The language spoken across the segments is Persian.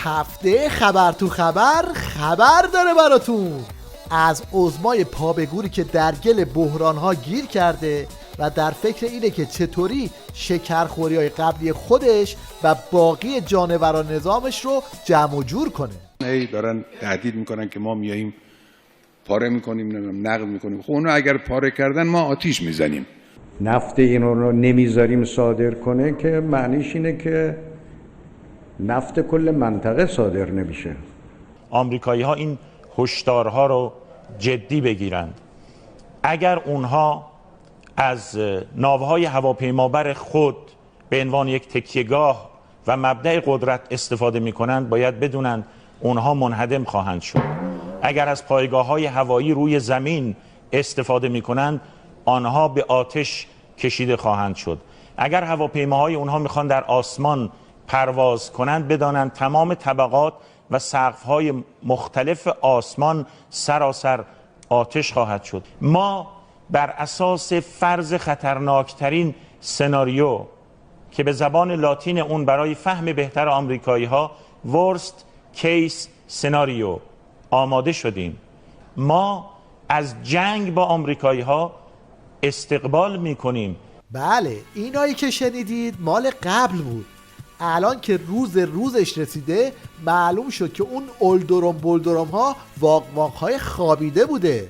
هفته خبر تو خبر داره براتون از عظمای پابگوری که در گل بحرانها گیر کرده و در فکر اینه که چطوری شکرخوری‌های قبلی خودش و باقی جانوران نظامش رو جمع و جور کنه. دارن تهدید میکنن که ما میاییم پاره میکنیم، نقد میکنیم. خب اونو اگر پاره کردن ما آتیش میزنیم. نفت اینو رو نمیذاریم صادر کنه که معنیش اینه که نفت کل منطقه صادر نمیشه. آمریکایی‌ها این هشدارها رو جدی بگیرند. اگر اونها از ناوهای هواپیمابر خود به عنوان یک تکیهگاه و مبدأ قدرت استفاده می‌کنند، باید بدونند اونها منهدم خواهند شد. اگر از پایگاه‌های هوایی روی زمین استفاده می‌کنند، آنها به آتش کشیده خواهند شد. اگر هواپیماهای اونها می‌خوان در آسمان پرواز کنند، بدانند تمام طبقات و سقف‌های مختلف آسمان سراسر آتش خواهد شد. ما بر اساس فرض خطرناکترین سناریو که به زبان لاتین اون برای فهم بهتر آمریکایی‌ها ورست کیس سناریو آماده شدیم. ما از جنگ با آمریکایی‌ها استقبال می‌کنیم. بله، اینایی که شنیدید مال قبل بود. الان که روزش رسیده معلوم شد که اون اولدروم بولدروم ها واق های خوابیده بوده.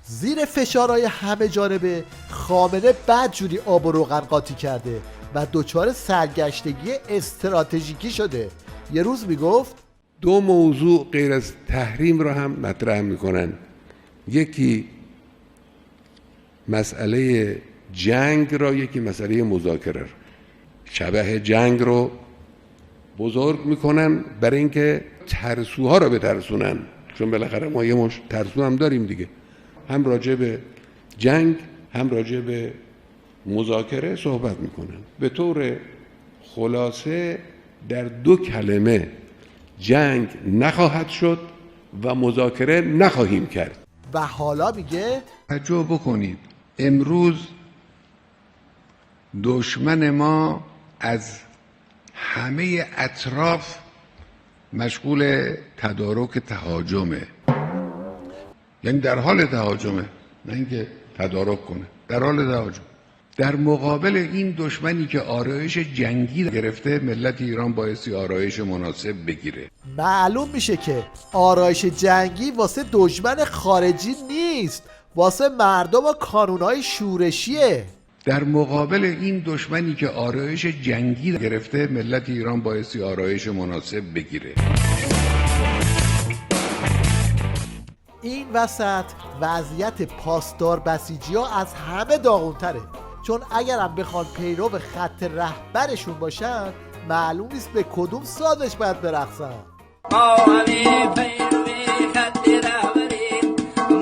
زیر فشارهای همه جانبه خامنه بدجوری آب و روغن قاطی کرده و دچار سرگشتگی استراتژیکی شده. یه روز میگفت دو موضوع غیر از تحریم رو هم مطرح میکنن. یکی مسئله جنگ را، یکی مسئله مذاکره. شبح جنگ رو بزرگ میکنن برای اینکه ترسوها رو بترسونن، چون بالاخره ما یه مش ترسو هم داریم دیگه. هم راجع به جنگ هم راجع به مذاکره صحبت میکنن. به طور خلاصه در دو کلمه جنگ نخواهد شد و مذاکره نخواهیم کرد. و حالا میگه توجه بکنید، امروز دشمن ما از همه اطراف مشغول تدارک تهاجمه. یعنی در حال تهاجمه، نه اینکه تدارک کنه، در حال تهاجم. در مقابل این دشمنی که آرایش جنگی گرفته، ملت ایران بایستی آرایش مناسب بگیره. معلوم میشه که آرایش جنگی واسه دشمن خارجی نیست، واسه مردم و کانونهای شورشیه. در مقابل این دشمنی که آرایش جنگی گرفته، ملت ایران بایستی آرایش مناسب بگیره. این وسط وضعیت پاسدار بسیجی ها از همه داغونتره، چون اگرم بخوان پیرو خط رهبرشون باشن معلوم نیست به کدوم سازش باید برقصن. ما همه پیروی خط رهبریم،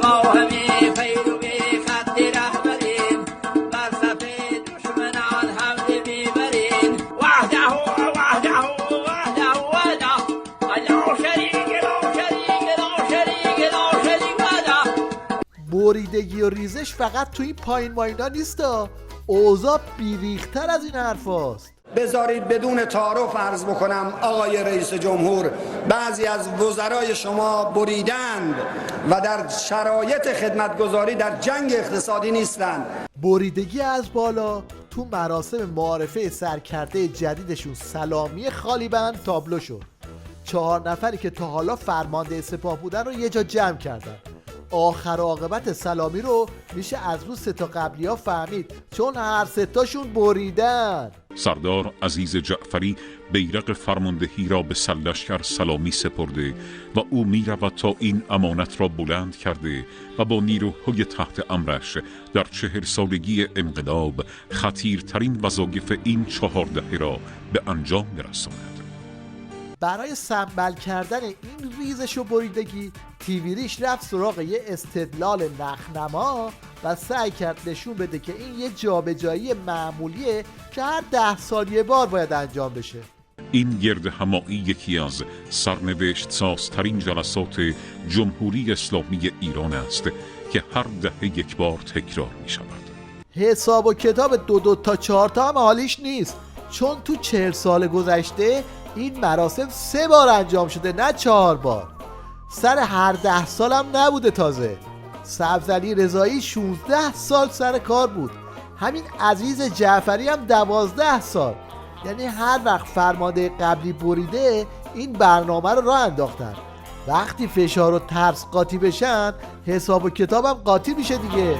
ما همه پیروی خط رهبریم، بر صف دشمنان حمله میبریم. وحده وحده وحده وحده لا شریک لا شریک لا شریک لا شریک وحده. بریدگی و ریزش فقط تو این پایین ماینا نیستا، اوضاع بیریختر از این حرف هاست. بذارید بدون تعارف عرض بکنم آقای رئیس جمهور، بعضی از وزرای شما بریدند و در شرایط خدمتگزاری در جنگ اقتصادی نیستند. بریدگی از بالا تو مراسم معارفه سرکرده جدیدشون سلامی خالیبند تابلو شد. 4 نفری که تا حالا فرمانده سپاه بودن رو یه جا جمع کردن. آخر عاقبت سلامی رو میشه از رو 3 تا قبلی ها فهمید، چون هر 3 تاشون بریدن. سردار عزیز جعفری بیرق فرماندهی را به سرلشکر سلامی سپرده و او می رود تا این امانت را بلند کرده و با نیروهای تحت امرش در 40 سالگی انقلاب خطیرترین وظایف این 4 دهه را به انجام برساند. برای سنبل کردن این ریزش و بریدگی تیویریش رفت سراغ یه استدلال نخنما و سعی کرد نشون بده که این یه جابجایی معمولیه که هر 10 سال یه بار باید انجام بشه. این گرد همایی یکی از سرنوشت سازترین جلسات جمهوری اسلامی ایران است که هر دهه یک بار تکرار می شود. حساب و کتاب 2 تا 4 تا هم حالیش نیست، چون تو 40 سال گذشته این مراسم 3 بار انجام شده نه 4 بار. سر هر 10 سال هم نبوده. تازه سبزعلی رضایی 16 سال سر کار بود، همین عزیز جعفری هم 12 سال. یعنی هر وقت فرمانده قبلی بریده این برنامه رو راه انداختن. وقتی فشار و ترس قاطی بشن حساب و کتابم قاطی میشه دیگه.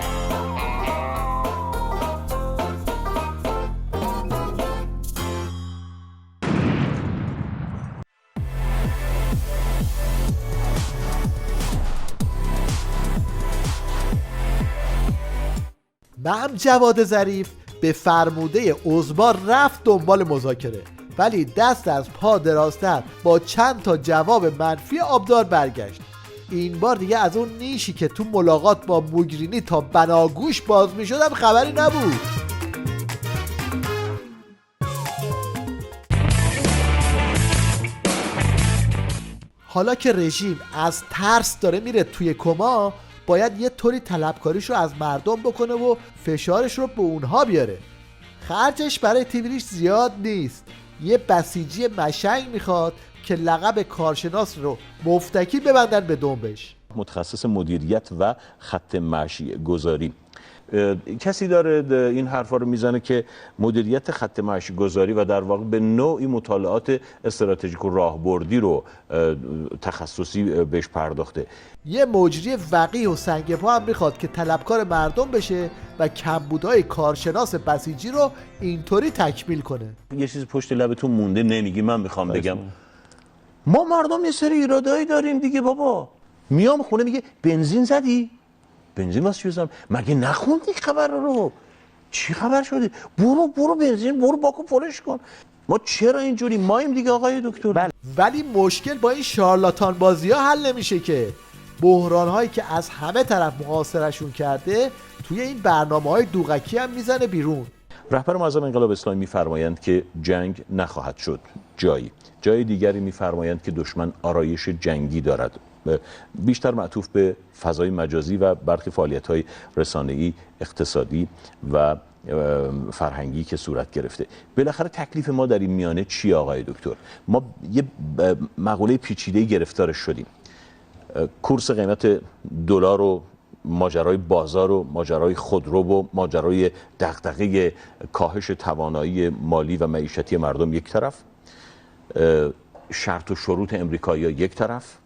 مام جواد ظریف به فرموده عزبا رفت دنبال مذاکره، ولی دست از پا درازتر با چند تا جواب منفی آبدار برگشت. این بار دیگه از اون نیشی که تو ملاقات با موگرینی تا بناگوش باز می شدم خبری نبود. حالا که رژیم از ترس داره میره توی کما، باید یه طوری طلبکاریش رو از مردم بکنه و فشارش رو به اونها بیاره. خرجش برای تیویریش زیاد نیست، یه بسیجی مشنگ میخواد که لقب کارشناس رو مفتکی ببندن به دنبش. متخصص مدیریت و خط معاشی گذاری. کسی داره این حرفا رو میزنه که مدیریت خط معاشی گذاری و در واقع به نوعی مطالعات استراتژیک و راهبردی رو تخصصی بهش پرداخته. یه مجری وقیح و سنگ پا هم میخواد که طلبکار مردم بشه و کمبودهای کارشناس بسیجی رو اینطوری تکمیل کنه. یه چیز پشت لبتون مونده نمیگی، من میخوام بگم ما مردم یه سری ایرادایی داریم دیگه بابا. میام خونه میگه بنزین زدی؟ بنزین واسه چی بزنم؟ مگه نخوندی خبر رو؟ چی خبر شده؟ برو بنزین، برو باکو پرش کن. ما چرا اینجوری ماییم دیگه آقای دکتر؟ ولی مشکل با این شارلاتان بازی ها حل نمیشه که بحران هایی که از همه طرف محاصرشون کرده توی این برنامه‌های دوغکی هم میزنه بیرون. رهبر معظم انقلاب اسلامی میفرمایند که جنگ نخواهد شد. جای دیگری میفرمایند که دشمن آرایش جنگی دارد. بیشتر معطوف به فضای مجازی و برخی فعالیت‌های رسانه‌ای، اقتصادی و فرهنگی که صورت گرفته. بالاخره تکلیف ما در این میانه چی آقای دکتر؟ ما یه مقوله پیچیده‌ای گرفتار شدیم. کورس قیمت دلار و ماجرای بازار و ماجرای خودرو و ماجرای دغدغه کاهش توانایی مالی و معیشتی مردم یک طرف، شرط و شروط امریکایی‌ها یک طرف،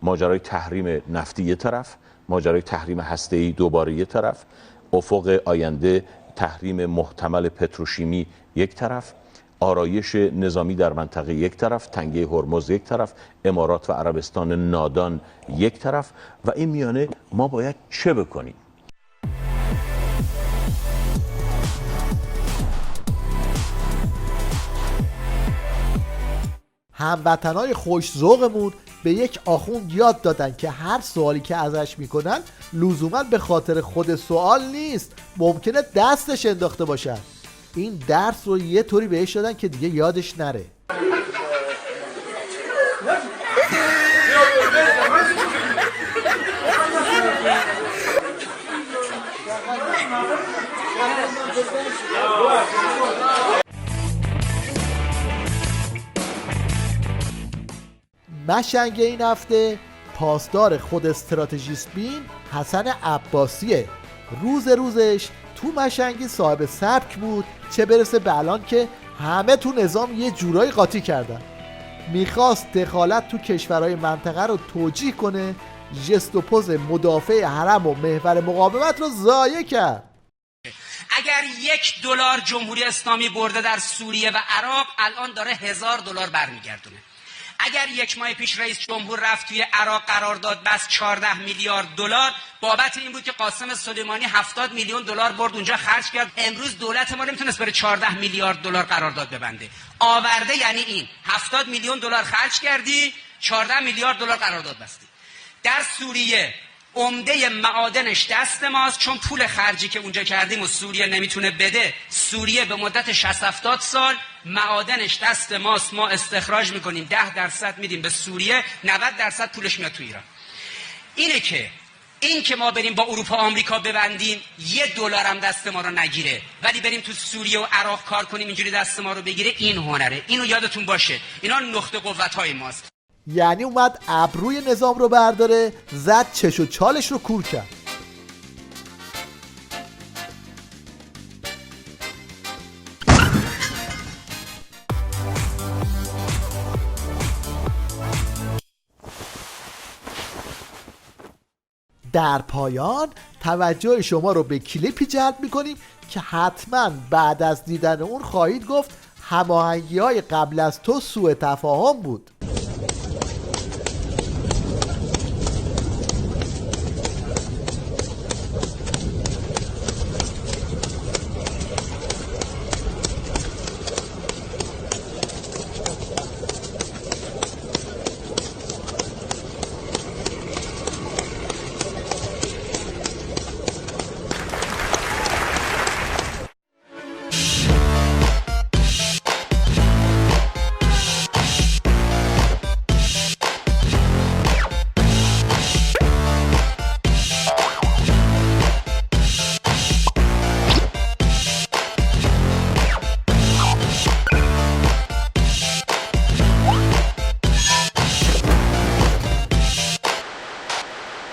ماجرای تحریم نفتی یک طرف، ماجرای تحریم هسته‌ای دوباره یک طرف، افق آینده تحریم محتمل پتروشیمی یک طرف، آرایش نظامی در منطقه یک طرف، تنگه هرمز یک طرف، امارات و عربستان نادان یک طرف. و این میانه ما باید چه بکنیم؟ هموطنای خوش‌ذوقمون به یک آخوند یاد دادن که هر سوالی که ازش میکنن لزوما به خاطر خود سوال نیست، ممکنه دستش انداخته باشن. این درس رو یه طوری بهش دادن که دیگه یادش نره. مشنگ این هفته پاسدار خود استراتژیست بین حسن عباسیه. روزش تو مشنگی صاحب سبک بود، چه برسه به الان که همه تو نظام یه جورایی قاطی کردن. میخواست دخالت تو کشورهای منطقه رو توجیه کنه، ژست و پوز مدافع حرم و محور مقاومت رو ضایع کرد. اگر $1 جمهوری اسلامی برده در سوریه و عراق، الان داره $1000 برمیگردونه. اگر یک ماه پیش رئیس جمهور رفت توی عراق قرارداد بست 14 میلیارد دلار، بابت این بود که قاسم سلیمانی 70 میلیون دلار برد اونجا خرج کرد. امروز دولت ما نمیتونست بره 14 میلیارد دلار قرارداد ببنده. آورده یعنی این 70 میلیون دلار خرج کردی، 14 میلیارد دلار قرارداد بستی. در سوریه عمده معادنش دست ماست، چون پول خرجی که اونجا کردیم و سوریه نمیتونه بده. سوریه به مدت 60-70 سال معادنش دست ماست، ما استخراج میکنیم، 10% میدیم به سوریه، 90% پولش میاد تو ایران. این که ما بریم با اروپا آمریکا ببندیم $1 هم دست ما رو نگیره، ولی بریم تو سوریه و عراق کار کنیم اینجوری دست ما رو بگیره، این هنره. اینو یادتون باشه، اینا نقطه قوت‌های ماست. یعنی اومد ابروی نظام رو برداره، زد چش و چالش رو کور کرد. در پایان توجه شما رو به کلیپی جلب میکنیم که حتما بعد از دیدن اون خواهید گفت هماهنگی‌های قبل از تو سوء تفاهم بود.